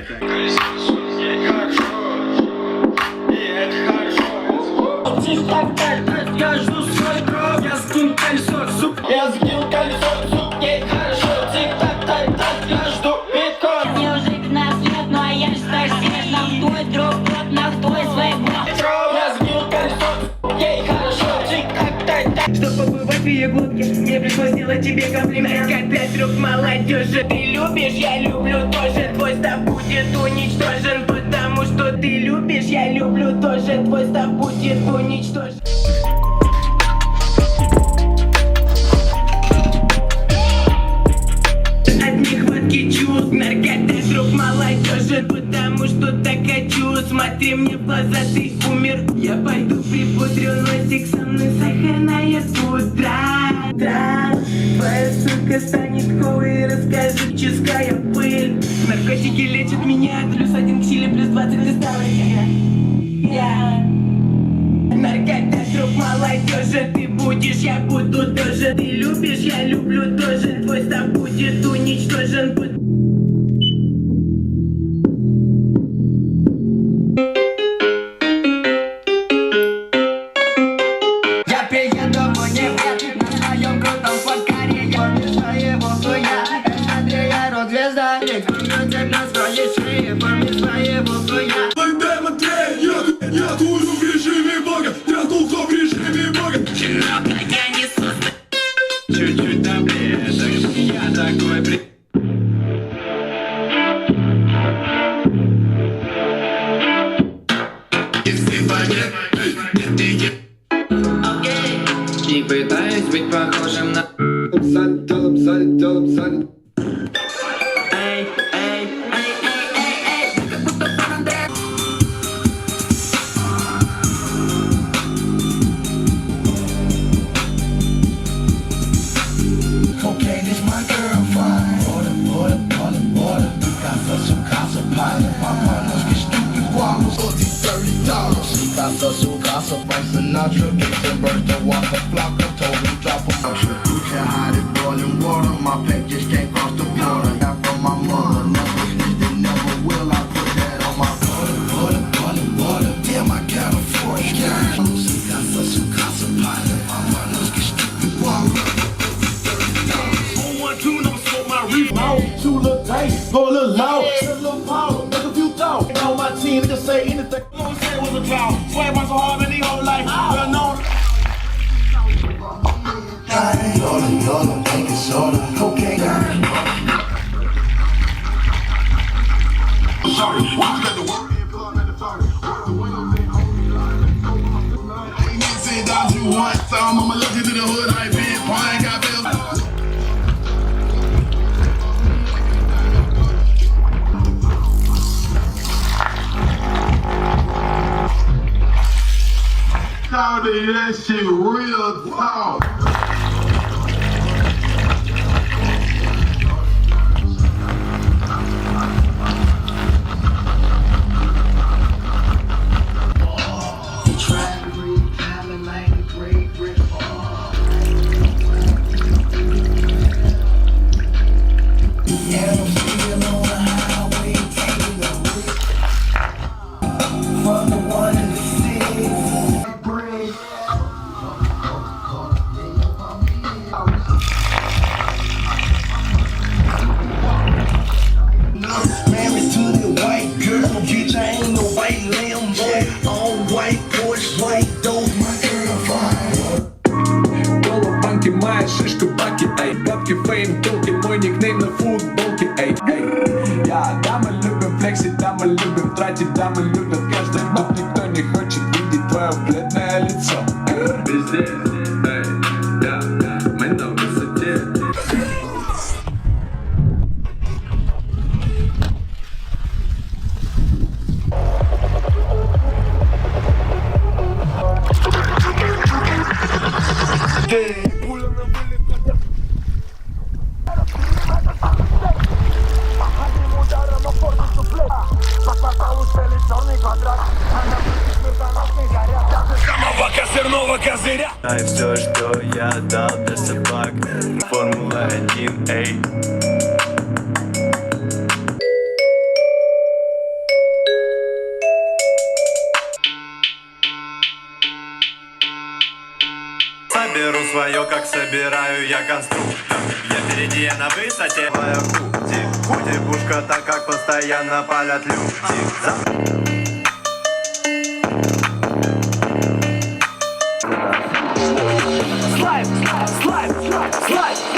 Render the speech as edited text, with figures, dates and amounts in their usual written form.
Я жду свой дров, я скину кольцо, суп. Я скину кольцо, суп, ей хорошо. Тик-так, так, я жду биткоин. Мне уже 15 лет, ну а я считаю всех. Нам твой дров, тот на твой своего. Я скину кольцо, суп, ей хорошо. Тик-так, так. Чтобы побывать в ее глотке, мне пришлось сделать тебе комплимент. Когда друг молодежи ты любишь, я люблю тоже. Твой став будет уничтожен, потому что ты любишь, я люблю тоже. Твой став будет уничтожен. От нехватки чувств, наркота, друг молодежи, потому что так хочу. Смотри мне в глаза, ты умер. Я пойду припудрю носик, со мной сахарная пудра. Твоя сука станет голой, расскажи, ческая пыль. Наркотики лечат меня, +1 к силе, +20 к доставлению. Наркота, друг молодежи, ты будешь, я буду тоже. Ты любишь, я люблю тоже. Твой став будет уничтожен. Я приеду в университет на своем крутом фоткаре. Я помешаю его хуя. Это Андрея рок-звезда. Рекомендую на своей шее. Форме своего хуя. Я тулю в режиме бога, я тухло в режиме бога. Чернока, я не создан. Чуть-чуть таблеток, я такой при... Если понять, Не пытаюсь быть похожим на... Эй, эй, эй, эй, эй, эй. Как будто Сан Андреас. Cocaine is my girlfriend. Order. Casa su casa pilot. My partners get stupid guanos. $30. She casa su casa by Sinatra. Gets a bird to walk a flock. I told him drop a motion. You can hide it boiling water. My pet just can't cross the border. Got from my mother. Never snitched and never will. I put that on my water. Damn, I can't afford it. She casa su casa pilot. My partners get stupid guanos. Out to the day, go a little loud, set a little power, make a few thoughts. On my team, they just say anything. You know what I'm saying was a drought. Swear so hard in the whole life. Well known. Yola, take it soda, cocaine. Sorry, watch that the word and pull out at the target. The windows ain't only line. Ain't been saying dollars you want, so I'ma look into the hood, I ain't been pine, got bills. That shit real talk. Шишка баки, эй, бабки, фейм, толки, мой никнейм на футболке, эй, эй. Я, да, мы любим флексить, да, мы любим тратить, да, мы любим каждый баб. Никто не хочет видеть твое бледное лицо. Везде, эй, я, мы на высоте. Козырного козыря. Дай все, что я дал для собак. Формула 1, эй. беру свое, как собираю я конструктор. Я впереди, я на высоте. Худи, пушка, так как постоянно палят люди. Слайм, слайм, слайм, слайм.